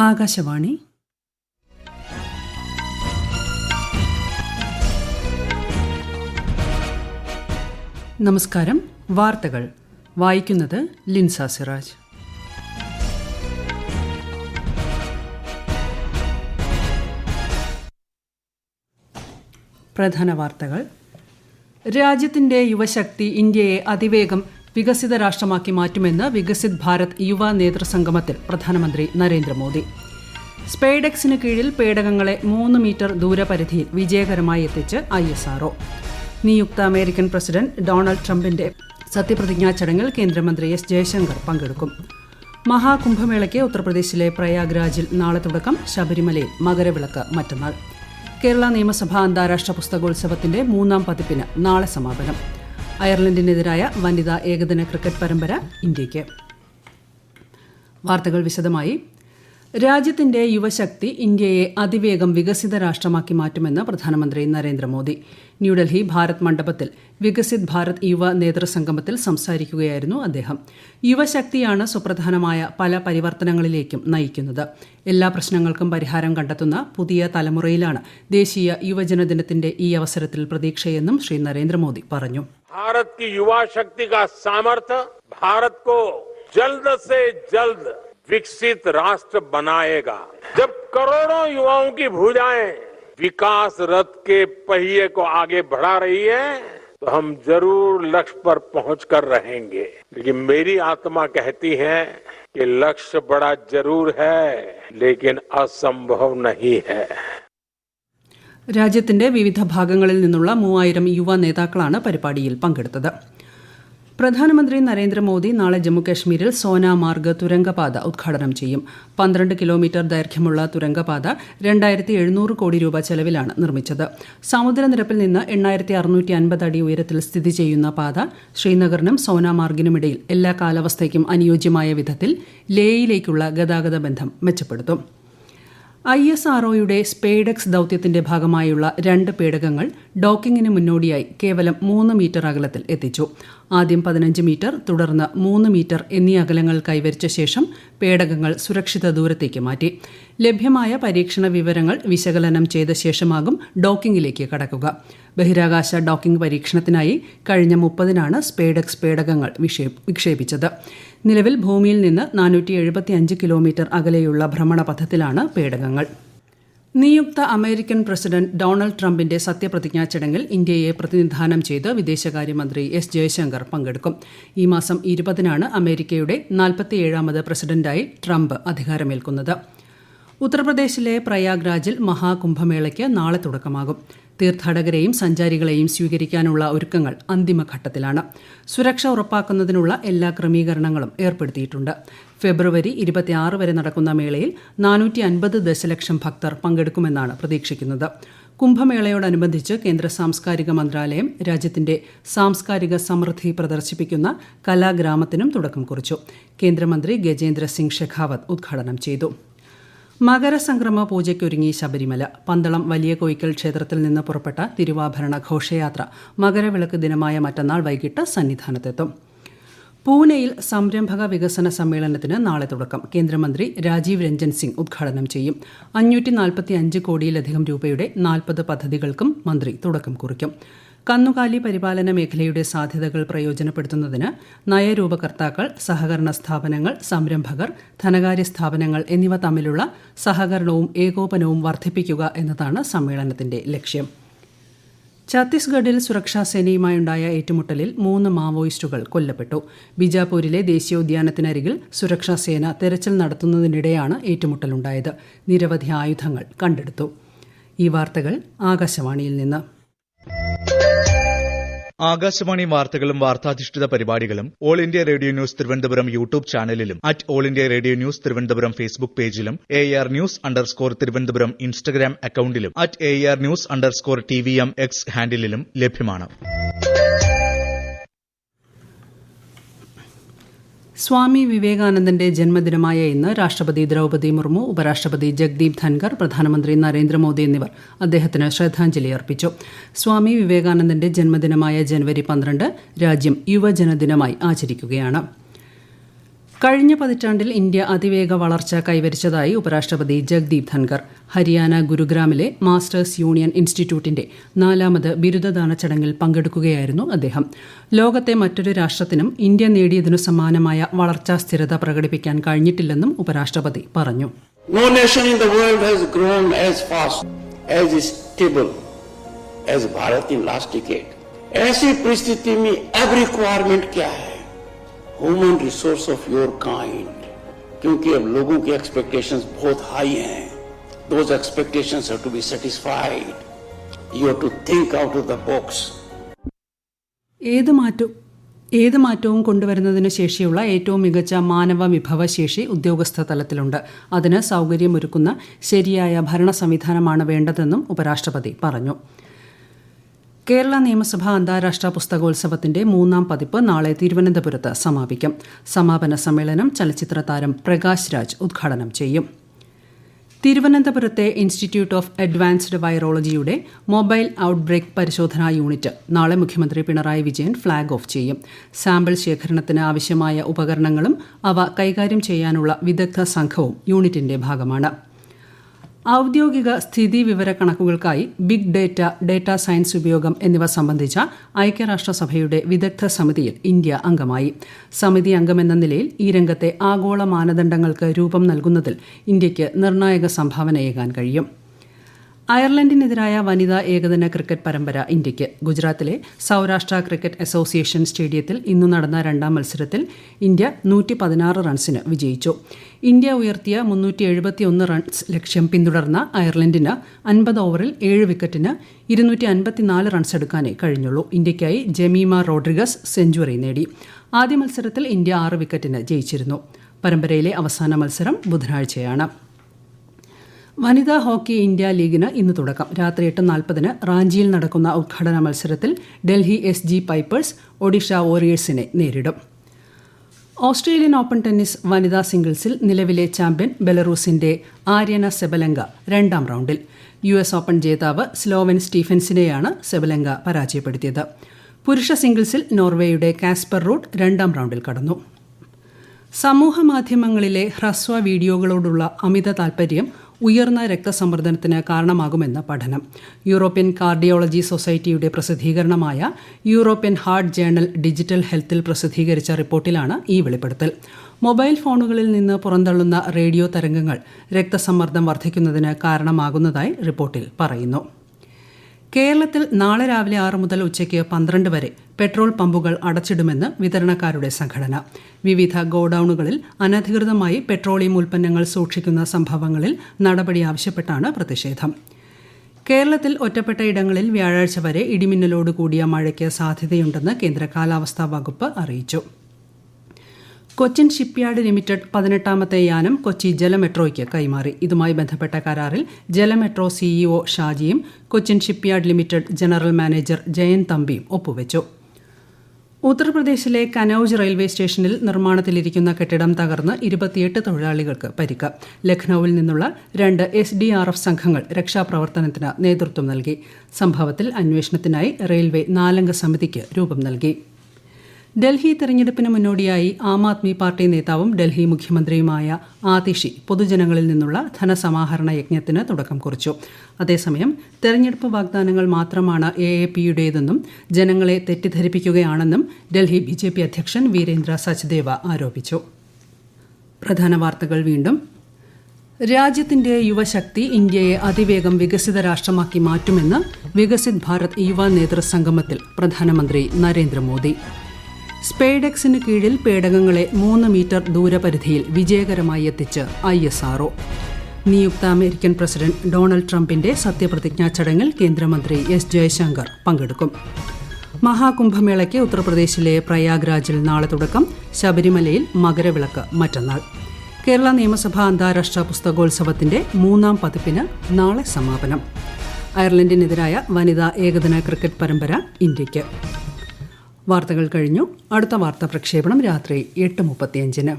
ആകാശവാണി. നമസ്കാരം. വാർത്തകൾ വായിക്കുന്നത് ലിൻസ സിറാജ്. പ്രധാന വാർത്തകൾ. രാജ്യത്തിന്റെ യുവശക്തി ഇന്ത്യയെ അതിവേഗം വികസിത രാഷ്ട്രമാക്കി മാറ്റുമെന്ന് വികസിത് ഭാരത് യുവ നേതൃസംഗമത്തിൽ പ്രധാനമന്ത്രി നരേന്ദ്രമോദി. സ്പെയ്ഡെക്സിന് കീഴിൽ പേടകങ്ങളെ 3 മീറ്റർ ദൂരപരിധിയിൽ വിജയകരമായി എത്തിച്ച് ISRO. നിയുക്ത അമേരിക്കൻ പ്രസിഡന്റ് ഡൊണാൾഡ് ട്രംപിന്റെ സത്യപ്രതിജ്ഞാ ചടങ്ങിൽ കേന്ദ്രമന്ത്രി S. ജയശങ്കർ പങ്കെടുക്കും. മഹാകുംഭമേളയ്ക്ക് ഉത്തർപ്രദേശിലെ പ്രയാഗ്രാജിൽ നാളെ തുടക്കം. ശബരിമലയിൽ മകരവിളക്ക് മറ്റന്നാൾ. കേരള നിയമസഭാ അന്താരാഷ്ട്ര പുസ്തകോത്സവത്തിന്റെ 3ാം പതിപ്പിന് നാളെ സമാപനം. അയർലൻഡിനെതിരായ വനിതാ ഏകദിന ക്രിക്കറ്റ് പരമ്പര ഇന്ത്യയ്ക്ക്. വാർത്തകൾ വിശദമായി. രാജ്യത്തിന്റെ യുവശക്തി ഇന്ത്യയെ അതിവേഗം വികസിത രാഷ്ട്രമാക്കി മാറ്റുമെന്ന് പ്രധാനമന്ത്രി നരേന്ദ്രമോദി. ന്യൂഡൽഹി ഭാരത് മണ്ഡപത്തിൽ വികസിത് ഭാരത് യുവ നേതൃസംഗമത്തിൽ സംസാരിക്കുകയായിരുന്നു അദ്ദേഹം. യുവശക്തിയാണ് സുപ്രധാനമായ പല പരിവർത്തനങ്ങളിലേക്കും നയിക്കുന്നത്. എല്ലാ പ്രശ്നങ്ങൾക്കും പരിഹാരം കണ്ടെത്തുന്ന പുതിയ തലമുറയിലാണ് ദേശീയ യുവജനദിനത്തിന്റെ ഈ അവസരത്തിൽ പ്രതീക്ഷയെന്നും ശ്രീ നരേന്ദ്രമോദി പറഞ്ഞു. भारत की युवा शक्ति का सामर्थ्य भारत को जल्द से जल्द विकसित राष्ट्र बनाएगा. जब करोड़ों युवाओं की भुजाएं विकास रथ के पहिए को आगे बढ़ा रही है तो हम जरूर लक्ष्य पर पहुंचकर रहेंगे. लेकिन मेरी आत्मा कहती है कि लक्ष्य बड़ा जरूर है लेकिन असंभव नहीं है. രാജ്യത്തിന്റെ വിവിധ ഭാഗങ്ങളിൽ നിന്നുള്ള 3000 യുവ നേതാക്കളാണ് പരിപാടിയിൽ പങ്കെടുത്തത്. പ്രധാനമന്ത്രി നരേന്ദ്രമോദി നാളെ ജമ്മുകാശ്മീരിൽ സോനാമാർഗ് തുരങ്കപാത ഉദ്ഘാടനം ചെയ്യും. 12 കിലോമീറ്റർ ദൈർഘ്യമുള്ള തുരങ്കപാത 2700 കോടി രൂപ ചെലവിലാണ് നിർമ്മിച്ചത്. സമുദ്രനിരപ്പിൽ നിന്ന് 8650 അടി ഉയരത്തിൽ സ്ഥിതി ചെയ്യുന്ന പാത ശ്രീനഗറിനും സോനാമാർഗിനുമിടയിൽ എല്ലാ കാലാവസ്ഥയ്ക്കും അനുയോജ്യമായ വിധത്തിൽ ലേയിലേക്കുള്ള ഗതാഗത ബന്ധം മെച്ചപ്പെടുത്തും. ISROയുടെ സ്പെയ്ഡെക്സ് ദൌത്യത്തിന്റെ ഭാഗമായുള്ള 2 പേടകങ്ങൾ ഡോക്കിങ്ങിന് മുന്നോടിയായി കേവലം 3 മീറ്റർ അകലത്തിൽ എത്തിച്ചു. ആദ്യം 15 മീറ്റർ, തുടർന്ന് 3 മീറ്റർ എന്നീ അകലങ്ങൾ കൈവരിച്ച ശേഷം പേടകങ്ങൾ സുരക്ഷിത ദൂരത്തേക്ക് മാറ്റി. ലഭ്യമായ പരീക്ഷണ വിവരങ്ങൾ വിശകലനം ചെയ്ത ശേഷമാകും ഡോക്കിങ്ങിലേക്ക് കടക്കുക. ബഹിരാകാശ ഡോക്കിംഗ് പരീക്ഷണത്തിനായി കഴിഞ്ഞ 30-നാണ് സ്പെയ്ഡെക്സ് പേടകങ്ങൾ വിക്ഷേപിച്ചത്. നിലവിൽ ഭൂമിയിൽ നിന്ന് 475 കിലോമീറ്റർ അകലെയുള്ള ഭ്രമണപഥത്തിലാണ് പേടകങ്ങൾ. നിയുക്ത അമേരിക്കൻ പ്രസിഡന്റ് ഡൊണാൾഡ് ട്രംപിന്റെ സത്യപ്രതിജ്ഞാ ചടങ്ങിൽ ഇന്ത്യയെ പ്രതിനിധാനം ചെയ്ത് വിദേശകാര്യമന്ത്രി S. ജയശങ്കർ പങ്കെടുക്കും. ഈ മാസം 20-നാണ് അമേരിക്കയുടെ 47ാമത് പ്രസിഡന്റായി ട്രംപ് അധികാരമേൽക്കുന്നത്. ഉത്തർപ്രദേശിലെ പ്രയാഗ്രാജിൽ മഹാകുംഭമേളയ്ക്ക് നാളെ തുടക്കമാകും. തീർത്ഥാടകരെയും സഞ്ചാരികളെയും സ്വീകരിക്കാനുള്ള ഒരുക്കങ്ങൾ അന്തിമഘട്ടത്തിലാണ്. സുരക്ഷ ഉറപ്പാക്കുന്നതിനുള്ള എല്ലാ ക്രമീകരണങ്ങളും ഏർപ്പെടുത്തിയിട്ടുണ്ട്. ഫെബ്രുവരി 26 വരെ നടക്കുന്ന മേളയിൽ 450 ദശലക്ഷം ഭക്തർ പങ്കെടുക്കുമെന്നാണ് പ്രതീക്ഷിക്കുന്നത്. കുംഭമേളയോടനുബന്ധിച്ച് കേന്ദ്ര സാംസ്കാരിക മന്ത്രാലയം രാജ്യത്തിന്റെ സാംസ്കാരിക സമൃദ്ധി പ്രദർശിപ്പിക്കുന്ന കലാഗ്രാമത്തിനും തുടക്കം കുറിച്ചു. കേന്ദ്രമന്ത്രി ഗജേന്ദ്ര സിംഗ് ഷെഖാവത്ത് ഉദ്ഘാടനം ചെയ്തു. മകരസംക്രമ പൂജയ്ക്കൊരുങ്ങി ശബരിമല. പന്തളം വലിയ കോയിക്കൽ ക്ഷേത്രത്തിൽ നിന്ന് പുറപ്പെട്ട തിരുവാഭരണ ഘോഷയാത്ര മകരവിളക്ക് ദിനമായ മറ്റന്നാൾ വൈകിട്ട് സന്നിധാനത്തെത്തും. പൂനെയിൽ സംരംഭക വികസന സമ്മേളനത്തിന് നാളെ തുടക്കം. കേന്ദ്രമന്ത്രി രാജീവ് രഞ്ജൻ സിംഗ് ഉദ്ഘാടനം ചെയ്യും. 545 കോടിയിലധികം രൂപയുടെ 40 പദ്ധതികൾക്കും മന്ത്രി തുടക്കം കുറിക്കും. കന്നുകാലി പരിപാലന മേഖലയുടെ സാധ്യതകൾ പ്രയോജനപ്പെടുത്തുന്നതിന് നയരൂപകർത്താക്കൾ, സഹകരണ സ്ഥാപനങ്ങൾ, സംരംഭകർ, ധനകാര്യ സ്ഥാപനങ്ങൾ എന്നിവ തമ്മിലുള്ള സഹകരണവും ഏകോപനവും വർദ്ധിപ്പിക്കുക എന്നതാണ് സമ്മേളനത്തിന്റെ ലക്ഷ്യം. ഛത്തീസ്ഗഡിൽ സുരക്ഷാസേനയുമായുണ്ടായ ഏറ്റുമുട്ടലിൽ 3 മാവോയിസ്റ്റുകൾ കൊല്ലപ്പെട്ടു. ബിജാപൂരിലെ ദേശീയോദ്യാനത്തിനരികിൽ സുരക്ഷാസേന തെരച്ചിൽ നടത്തുന്നതിനിടെയാണ് ഏറ്റുമുട്ടലുണ്ടായത്. നിരവധി ആയുധങ്ങൾ കണ്ടെടുത്തു. ഈ വാർത്തകൾ ആകാശവാണിയിൽ നിന്ന്. ആകാശവാണി വാർത്തകളും വാർത്താധിഷ്ഠിത പരിപാടികളും all India radio news Thiruvananthapuram YouTube ചാനലിലും all India radio news Thiruvananthapuram Facebook പേജിലും AR News_ തിരുവനന്തപുരം ഇൻസ്റ്റഗ്രാം അക്കൌണ്ടിലും AR News_TVM X ഹാൻഡിലും ലഭ്യമാണ്. സ്വാമി വിവേകാനന്ദന്റെ ജന്മദിനമായ ഇന്ന് രാഷ്ട്രപതി ദ്രൌപദി മുർമു, ഉപരാഷ്ട്രപതി ജഗ്ദീപ് ധൻകർ, പ്രധാനമന്ത്രി നരേന്ദ്രമോദി എന്നിവർ അദ്ദേഹത്തിന് ശ്രദ്ധാഞ്ജലി അർപ്പിച്ചു. സ്വാമി വിവേകാനന്ദന്റെ ജന്മദിനമായ ജനുവരി 12 രാജ്യം യുവജനദിനമായി ആചരിക്കുകയാണ്. കഴിഞ്ഞ പതിറ്റാണ്ടിൽ ഇന്ത്യ അതിവേഗ വളർച്ച കൈവരിച്ചതായി ഉപരാഷ്ട്രപതി ജഗ്ദീപ് ധൻകർ. ഹരിയാന ഗുരുഗ്രാമിലെ മാസ്റ്റേഴ്സ് യൂണിയൻ ഇൻസ്റ്റിറ്റ്യൂട്ടിന്റെ 4ാമത് ബിരുദദാന ചടങ്ങിൽ പങ്കെടുക്കുകയായിരുന്നു അദ്ദേഹം. ലോകത്തെ മറ്റൊരു രാഷ്ട്രത്തിനും ഇന്ത്യ നേടിയതിനു സമാനമായ വളർച്ചാ സ്ഥിരത പ്രകടിപ്പിക്കാൻ കഴിഞ്ഞിട്ടില്ലെന്നും ഉപരാഷ്ട്രപതി പറഞ്ഞു. No nation in the world has grown as fast, as stable as Bharat in last decade. ऐसी परिस्थिति में अब रिक्वायरमेंट क्या है? Human resource of your kind. क्योंकि अब लोगों की एक्सपेक्टेशंस बहुत हाई हैं. Those expectations have to be satisfied. You have to think out of the box. ഏത് മാറ്റവും കൊണ്ടുവരുന്നതിന് ശേഷിയുള്ള ഏറ്റവും മികച്ച മാനവ വിഭവശേഷി ഉദ്യോഗസ്ഥ തലത്തിലുണ്ട്. അതിന് സൗകര്യമൊരുക്കുന്ന ശരിയായ ഭരണ സംവിധാനമാണ് വേണ്ടതെന്നും ഉപരാഷ്ട്രപതി പറഞ്ഞു. കേരള നിയമസഭ അന്താരാഷ്ട്ര പുസ്തകോത്സവത്തിന്റെ 3ാം പതിപ്പ് നാളെ തിരുവനന്തപുരത്ത് സമാപിക്കും. സമാപന സമ്മേളനം ചലച്ചിത്ര താരം പ്രകാശ് രാജ് ഉദ്ഘാടനം ചെയ്യും. തിരുവനന്തപുരത്തെ ഇൻസ്റ്റിറ്റ്യൂട്ട് ഓഫ് അഡ്വാൻസ്ഡ് വൈറോളജിയുടെ മൊബൈൽ ഔട്ട്ബ്രേക്ക് പരിശോധനാ യൂണിറ്റ് നാളെ മുഖ്യമന്ത്രി പിണറായി വിജയൻ ഫ്ളാഗ് ഓഫ് ചെയ്യും. സാമ്പിൾ ശേഖരണത്തിന് ആവശ്യമായ ഉപകരണങ്ങളും അവ കൈകാര്യം ചെയ്യാനുള്ള വിദഗ്ധ സംഘവും യൂണിറ്റിന്റെ ഭാഗമാണ്. ഔദ്യോഗിക സ്ഥിതിവിവരക്കണക്കുകൾക്കായി ബിഗ് ഡേറ്റ, ഡേറ്റാ സയൻസ് ഉപയോഗം എന്നിവ സംബന്ധിച്ച ഐക്യരാഷ്ട്രസഭയുടെ വിദഗ്ധ സമിതിയിൽ ഇന്ത്യ അംഗമായി. സമിതി അംഗമെന്ന നിലയിൽ ഈ രംഗത്തെ ആഗോള മാനദണ്ഡങ്ങൾക്ക് രൂപം നൽകുന്നതിൽ ഇന്ത്യയ്ക്ക് നിർണായക സംഭാവനയേകാൻ കഴിയും. അയർലൻഡിനെതിരായ വനിതാ ഏകദിന ക്രിക്കറ്റ് പരമ്പര ഇന്ത്യയ്ക്ക്. ഗുജറാത്തിലെ സൌരാഷ്ട്ര ക്രിക്കറ്റ് അസോസിയേഷൻ സ്റ്റേഡിയത്തിൽ ഇന്നു നടന്ന 2ാം മത്സരത്തിൽ ഇന്ത്യ 116 റൺസിന് വിജയിച്ചു. ഇന്ത്യ ഉയർത്തിയ 371 റൺസ് ലക്ഷ്യം പിന്തുടർന്ന അയർലൻഡിന് 50 ഓവറിൽ 7 വിക്കറ്റിന് 254 റൺസെടുക്കാനേ കഴിഞ്ഞുള്ളൂ. ഇന്ത്യയ്ക്കായി ജമീമ റോഡ്രിഗസ് സെഞ്ചുറി നേടി. ആദ്യ മത്സരത്തിൽ ഇന്ത്യ 6 വിക്കറ്റിന് ജയിച്ചിരുന്നു. പരമ്പരയിലെ അവസാന മത്സരം ബുധനാഴ്ചയാണ്. വനിതാ ഹോക്കി ഇന്ത്യ ലീഗിന് ഇന്ന് തുടക്കം. രാത്രി 8:40 റാഞ്ചിയിൽ നടക്കുന്ന ഉദ്ഘാടന മത്സരത്തിൽ ഡൽഹി SG പൈപ്പേഴ്സ് ഒഡീഷ വോറിയേഴ്സിനെ നേരിടും. ഓസ്ട്രേലിയൻ ഓപ്പൺ ടെന്നീസ് വനിതാ സിംഗിൾസിൽ നിലവിലെ ചാമ്പ്യൻ ബെലറൂസിന്റെ ആര്യന സെബലെങ്ക 2ാം റൗണ്ടിൽ. US ഓപ്പൺ ജേതാവ് സ്ലോവൻ സ്റ്റീഫൻസിനെയാണ് സെബലെങ്ക പരാജയപ്പെടുത്തിയത്. പുരുഷ സിംഗിൾസിൽ നോർവേയുടെ കാസ്പർ റൂഡ് 2ാം റൗണ്ടിൽ കടന്നു. സമൂഹമാധ്യമങ്ങളിലെ ഹ്രസ്വ വീഡിയോകളോടുള്ള അമിത താൽപര്യം ഉയർന്ന രക്തസമ്മർദ്ദത്തിന് കാരണമാകുമെന്ന് പഠനം. യൂറോപ്യൻ കാർഡിയോളജി സൊസൈറ്റിയുടെ പ്രസിദ്ധീകരണമായ യൂറോപ്യൻ ഹാർട്ട് ജേണൽ ഡിജിറ്റൽ ഹെൽത്തിൽ പ്രസിദ്ധീകരിച്ച റിപ്പോർട്ടിലാണ് ഈ വെളിപ്പെടുത്തൽ. മൊബൈൽ ഫോണുകളിൽ നിന്ന് പുറന്തള്ളുന്ന റേഡിയോ തരംഗങ്ങൾ രക്തസമ്മർദ്ദം വർദ്ധിക്കുന്നതിന് കാരണമാകുന്നതായി റിപ്പോർട്ടിൽ പറയുന്നു. കേരളത്തിൽ നാളെ രാവിലെ 6 മുതൽ ഉച്ചയ്ക്ക് 12 വരെ പെട്രോൾ പമ്പുകൾ അടച്ചിടുമെന്ന് വിതരണക്കാരുടെ സംഘടന. വിവിധ ഗോഡൌണുകളിൽ അനധികൃതമായി പെട്രോളിയം ഉൽപ്പന്നങ്ങൾ സൂക്ഷിക്കുന്ന സംഭവങ്ങളിൽ നടപടി ആവശ്യപ്പെട്ടാണ് പ്രതിഷേധം. കേരളത്തിൽ ഒറ്റപ്പെട്ട ഇടങ്ങളിൽ വ്യാഴാഴ്ച വരെ ഇടിമിന്നലോട് കൂടിയ മഴയ്ക്ക് സാധ്യതയുണ്ടെന്ന് കേന്ദ്ര കാലാവസ്ഥാ വകുപ്പ് അറിയിച്ചു. കൊച്ചിൻ ഷിപ്പ്യാർഡ് ലിമിറ്റഡ് 18ാമത്തെ യാനം കൊച്ചി ജലമെട്രോയ്ക്ക് കൈമാറി. ഇതുമായി ബന്ധപ്പെട്ട കരാറിൽ ജലമെട്രോ CEO ഷാജിയും Cochin shipyard limited general manager Jayan തമ്പിയും ഒപ്പുവെച്ചു. ഉത്തർപ്രദേശിലെ കനൌജ് റെയിൽവേ സ്റ്റേഷനിൽ നിർമ്മാണത്തിലിരിക്കുന്ന കെട്ടിടം തകർന്ന് 28 തൊഴിലാളികൾക്ക് പരിക്ക്. ലഖ്നൌവിൽ നിന്നുള്ള 2 SDRF സംഘങ്ങൾ രക്ഷാപ്രവർത്തനത്തിന് നേതൃത്വം നൽകി. സംഭവത്തിൽ അന്വേഷണത്തിനായി റെയിൽവേ 4-അംഗ സമിതിക്ക് രൂപം നൽകി. ഡൽഹി തെരഞ്ഞെടുപ്പിന് മുന്നോടിയായി ആം ആദ്മി പാർട്ടി നേതാവും ഡൽഹി മുഖ്യമന്ത്രിയുമായ ആതിഷി പൊതുജനങ്ങളിൽ നിന്നുള്ള ധനസമാഹരണ യജ്ഞത്തിന് തുടക്കം കുറിച്ചു. അതേസമയം തെരഞ്ഞെടുപ്പ് വാഗ്ദാനങ്ങൾ മാത്രമാണ് AAPയുടേതെന്നും ജനങ്ങളെ തെറ്റിദ്ധരിപ്പിക്കുകയാണെന്നും ഡൽഹി BJP അധ്യക്ഷൻ വീരേന്ദ്ര സച്ദേവ ആരോപിച്ചു. പ്രധാന വാർത്തകൾ വീണ്ടും. രാജ്യത്തിന്റെ യുവശക്തി ഇന്ത്യയെ അതിവേഗം വികസിത രാഷ്ട്രമാക്കി മാറ്റുമെന്ന് വികസിത് ഭാരത് യുവ നേതൃസംഗമത്തിൽ പ്രധാനമന്ത്രി നരേന്ദ്രമോദി. സ്പെയ്ഡെക്സിന് കീഴിൽ പേടകങ്ങളെ 3 മീറ്റർ ദൂരപരിധിയിൽ വിജയകരമായി എത്തിച്ച് ISRO. നിയുക്ത അമേരിക്കൻ പ്രസിഡന്റ് ഡൊണാൾഡ് ട്രംപിന്റെ സത്യപ്രതിജ്ഞാ ചടങ്ങിൽ കേന്ദ്രമന്ത്രി S. ജയശങ്കർ പങ്കെടുക്കും. മഹാകുംഭമേളയ്ക്ക് ഉത്തർപ്രദേശിലെ പ്രയാഗ്രാജിൽ നാളെ തുടക്കം. ശബരിമലയിൽ മകരവിളക്ക് മറ്റന്നാൾ. കേരള നിയമസഭ അന്താരാഷ്ട്ര പുസ്തകോത്സവത്തിന്റെ 3ാം പതിപ്പിന് നാളെ സമാപനം. അയർലൻഡിനെതിരായ വനിതാ ഏകദിന ക്രിക്കറ്റ് പരമ്പര ഇന്ത്യയ്ക്ക്. വാർത്തകൾ കഴിഞ്ഞു. അടുത്ത വാർത്താ പ്രക്ഷേപണം രാത്രി 8:35.